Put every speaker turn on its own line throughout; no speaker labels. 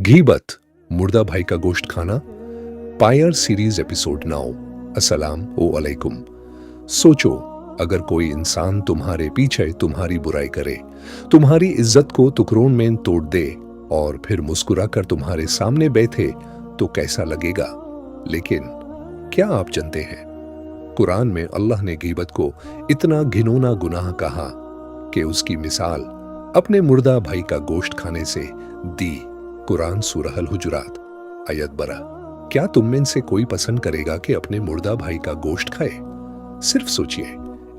गीबत, मुर्दा भाई का गोश्त खाना, पायर सीरीज एपिसोड 9। अस्सलाम वालेकुम। सोचो, अगर कोई इंसान तुम्हारे पीछे तुम्हारी बुराई करे, तुम्हारी इज्जत को टुकड़ों में तोड़ दे और फिर मुस्कुराकर तुम्हारे सामने बैठे तो कैसा लगेगा। लेकिन क्या आप जानते हैं, कुरान में अल्लाह ने गीबत को इतना घिनौना गुनाह कहा कि उसकी मिसाल अपने मुर्दा भाई का गोश्त खाने से दी। कुरान सूरह अल हुजुरात आयत 12। क्या तुम में से कोई पसंद करेगा कि अपने मुर्दा भाई का गोश्त खाए? सिर्फ सोचिए,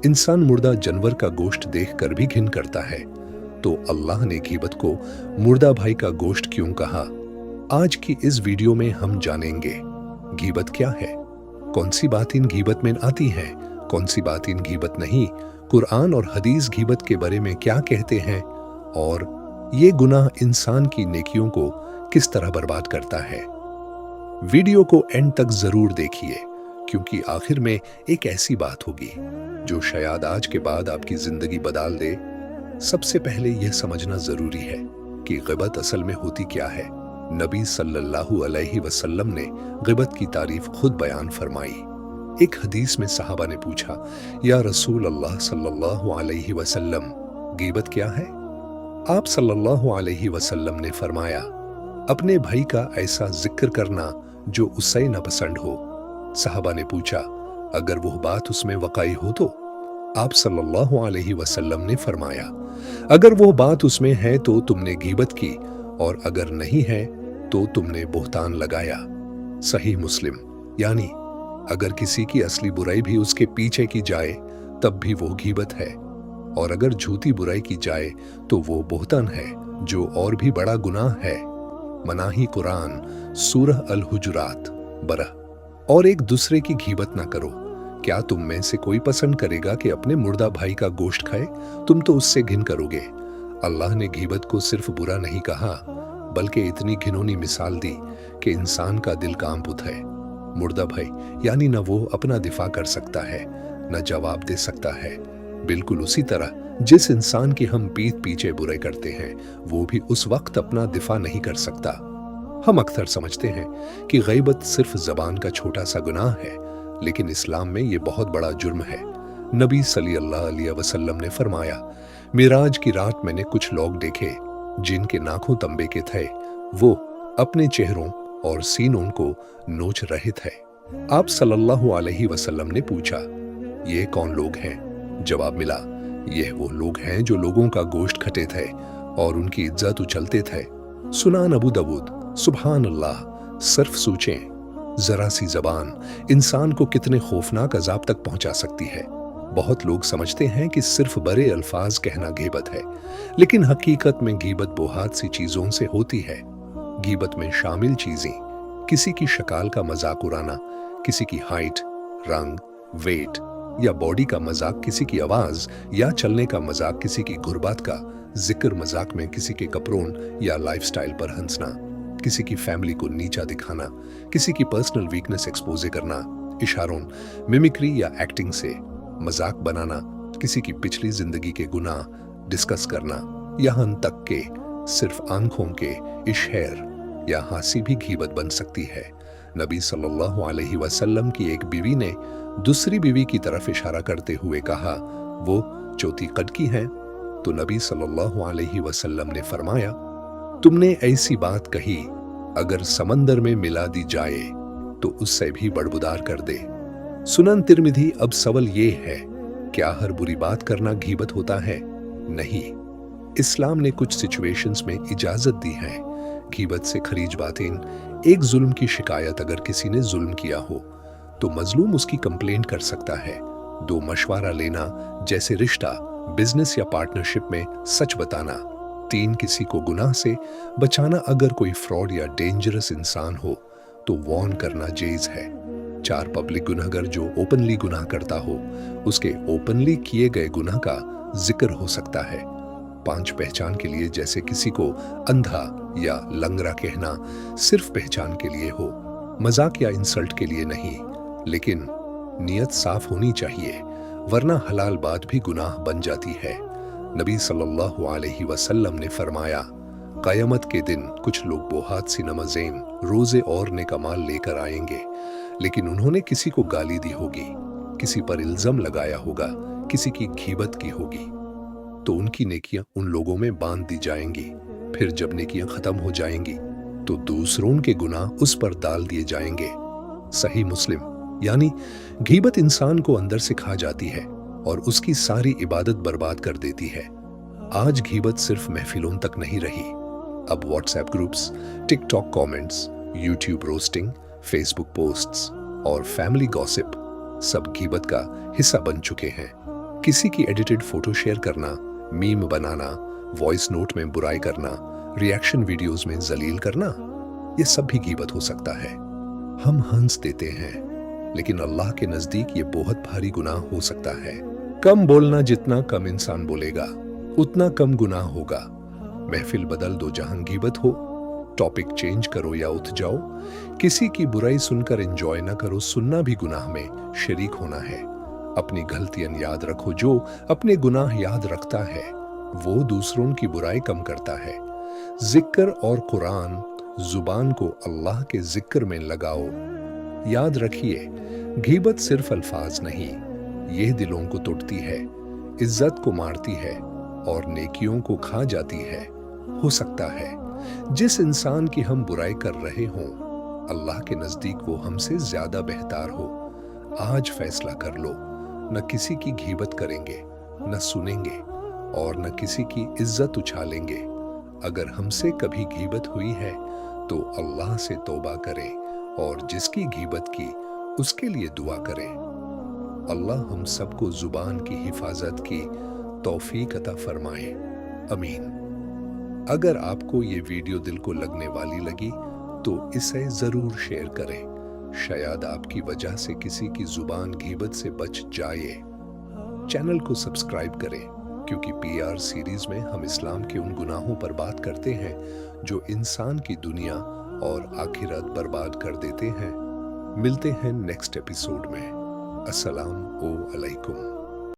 इंसान मुर्दा जानवर का गोश्त देखकर भी घिन करता है, तो अल्लाह ने गीबत को मुर्दा भाई का गोश्त क्यों कहा? आज की इस वीडियो में हम जानेंगे गीबत क्या है, कौन सी बातें गीबत में आती हैं, कौन सी बातें गीबत नहीं, कुरान और हदीस गीबत के बारे में क्या कहते हैं, और ये गुनाह इंसान की नेकियों को किस तरह बर्बाद करता है। वीडियो को एंड तक जरूर देखिए, क्योंकि आखिर में एक ऐसी बात होगी जो शायद आज के बाद आपकी जिंदगी बदल दे। सबसे पहले यह समझना जरूरी है कि गिबत असल में होती क्या है। नबी सल्लल्लाहु अलैहि वसल्लम ने गिबत की तारीफ खुद बयान फरमाई। एक हदीस में सहाबा ने पूछा, या रसूल अल्लाह सल्लल्लाहु अलैहि वसल्लम, गीबत क्या है? आप सल्लल्लाहु अलैहि वसल्लम ने फरमाया, अपने भाई का ऐसा जिक्र करना जो उससे न पसंद हो। सहाबा ने पूछा, अगर वो बात उसमें वक़ई हो तो? आप सल्लल्लाहु अलैहि वसल्लम ने फरमाया, अगर वो बात उसमें है तो तुमने गीबत की, और अगर नहीं है तो तुमने बोहतान लगाया। सही मुस्लिम। यानी अगर किसी की असली बुराई भी उसके पीछे की जाए तब भी वो गीबत है, और अगर झूठी बुराई की जाए तो वो बोहतान है, जो और भी बड़ा गुनाह है। मनाही कुरान सूरह अल हुजुरात 12। और एक दूसरे की गीबत ना करो। क्या तुम में से कोई पसंद करेगा कि अपने मुर्दा भाई का गोश्त खाए? तुम तो उससे घिन करोगे। अल्लाह ने गीबत को सिर्फ बुरा नहीं कहा, बल्कि इतनी घिनौनी मिसाल दी कि इंसान का दिल कांप उठे। मुर्दा भाई यानी न वो अपना दिफा कर सकता है, न जवाब दे सकता है। बिल्कुल उसी तरह जिस इंसान की हम पीठ पीछे बुराई करते हैं, वो भी उस वक्त अपना दिफा नहीं कर सकता। हम अक्सर समझते हैं कि गीबत सिर्फ जबान का छोटा सा गुनाह है, लेकिन इस्लाम में ये बहुत बड़ा जुर्म है। नबी सल्लल्लाहु अलैहि वसल्लम ने फरमाया, मिराज की रात मैंने कुछ लोग देखे जिनके नाखून तंबे के थे, वो अपने चेहरों और सीनों को नोच रहे थे। आप सल्लल्लाहु अलैहि वसल्लम ने पूछा, ये कौन लोग हैं? जवाब मिला, यह वो लोग हैं जो लोगों का गोश्त खटे थे और उनकी इज्जत उछलते थे। सुनान अबू दाऊद। सुभान अल्लाह। सिर्फ सोचें, जरा सी जबान इंसान को कितने खौफनाक अजाब तक पहुंचा सकती है। बहुत लोग समझते हैं कि सिर्फ बड़े अल्फाज कहना गीबत है, लेकिन हकीकत में गीबत बहुत सी चीजों से होती है। गीबत में शामिल चीजें, किसी की शक्ल का मजाक उड़ाना, किसी की हाइट, रंग, वेट या बॉडी का मजाक, किसी की आवाज या चलने का मजाक, किसी की गुर्बत का जिक्र, मजाक में किसी के कपड़ों या लाइफस्टाइल पर हंसना, किसी की फैमिली को नीचा दिखाना, किसी की पर्सनल वीकनेस एक्सपोज करना, इशारों, मिमिक्री या एक्टिंग से मजाक बनाना, किसी की पिछली जिंदगी के गुनाह डिस्कस करना, यहाँ तक के सिर्फ आंखों के इशारे या हंसी भी गीबत बन सकती है। नबी सल्लल्लाहु अलैहि वसल्लम की एक बीवी ने दूसरी बीवी की तरफ इशारा करते हुए कहा, वो चौथी कद की हैं। तो नबी सल्लल्लाहु अलैहि वसल्लम ने फरमाया, तुमने ऐसी बात कही, अगर समंदर में मिला दी जाए तो उससे भी बड़बुदार कर दे। सुनन तिर्मिधी। अब सवाल ये है, क्या हर बुरी बात करना गीबत होता है? नहीं। इस्लाम ने कुछ सिचुएशंस में इजाजत दी है। गीबत से खरीज बातें, एक जुल्म की शिकायत, अगर किसी ने जुल्म किया हो तो मजलूम उसकी कंप्लेंट कर सकता है। दो मशवरा लेना, जैसे रिश्ता, बिजनेस या पार्टनरशिप में सच बताना। तीन, किसी को गुनाह से बचाना, अगर कोई फ्रॉड या डेंजरस इंसान हो तो वार्न करना जायज है। चार, पब्लिक गुनहगार जो ओपनली गुनाह करता हो, उसके ओपनली किए गए गुनाह का जिक्र हो सकता है। पांच, पहचान के लिए, जैसे किसी को अंधा या लंगड़ा कहना सिर्फ पहचान के लिए हो, मजाक या इंसल्ट के लिए नहीं, लेकिन नियत साफ होनी चाहिए, वरना हलाल बात भी गुनाह बन जाती है। नबी सल्लल्लाहु अलैहि वसल्लम ने फरमाया, क़यामत के दिन कुछ लोग बहुत सी नमाज़ें, रोज़े और नेक अमाल लेकर आएंगे, लेकिन उन्होंने किसी को गाली दी होगी, किसी पर इल्ज़ाम लगाया होगा, किसी की घीबत की होगी, तो उनकी नेकियां उन लोगों में बांध दी जाएंगी। फिर जब नेकियां ख़त्म हो जाएंगी तो दूसरों के गुनाह उस पर डाल दिए जाएंगे। सही मुस्लिम। यानी घीबत इंसान को अंदर से खा जाती है और उसकी सारी इबादत बर्बाद कर देती है। आज घीबत सिर्फ महफिलों तक नहीं रही, अब WhatsApp groups, TikTok comments, YouTube roasting, Facebook posts और फैमिली गॉसिप सब घीबत का हिस्सा बन चुके हैं। किसी की एडिटेड फोटो शेयर करना, मीम बनाना, वॉइस नोट में बुराई करना, रिएक्शन वीडियोस में जलील करना, ये सब भी घीबत हो सकता है। हम हंस देते हैं, लेकिन अल्लाह के नजदीक ये बहुत भारी गुनाह हो सकता है। कम बोलना, जितना कम इंसान बोलेगा उतना कम गुनाह होगा। महफिल बदल दो, जहां घीबत हो, टॉपिक चेंज करो या उठ जाओ। किसी की बुराई सुनकर एंजॉय ना करो, सुनना भी गुनाह में शरीक होना है। अपनी गलतियां याद रखो, जो अपने गुनाह याद रखता है वो दूसरों की बुराई कम करता है। जिक्र और कुरान, जुबान को अल्लाह के जिक्र में लगाओ। याद रखिए, घीबत सिर्फ अल्फाज नहीं, यह दिलों को तोड़ती है, इज्जत को मारती है और नेकियों को खा जाती है। हो सकता है जिस इंसान की हम बुराई कर रहे हों, अल्लाह के नजदीक वो हमसे ज्यादा बेहतर हो। आज फैसला कर लो, न किसी की घीबत करेंगे, न सुनेंगे और न किसी की इज्जत उछालेंगे। अगर हमसे कभी घीबत हुई है तो अल्लाह से तौबा करें और जिसकी घीबत की उसके लिए दुआ करें। अल्लाह हम सबको जुबान की हिफाजत की तौफीक अता फरमाए, अमीन। अगर आपको ये वीडियो दिल को लगने वाली लगी तो इसे जरूर शेयर करें, शायद आपकी वजह से किसी की जुबान घीबत से बच जाए। चैनल को सब्सक्राइब करें, क्योंकि पीआर सीरीज में हम इस्लाम के उन गुनाहों पर बात करते हैं जो इंसान की दुनिया और आखिरत बर्बाद कर देते हैं। मिलते हैं नेक्स्ट एपिसोड में। अस्सलाम अलैकुम।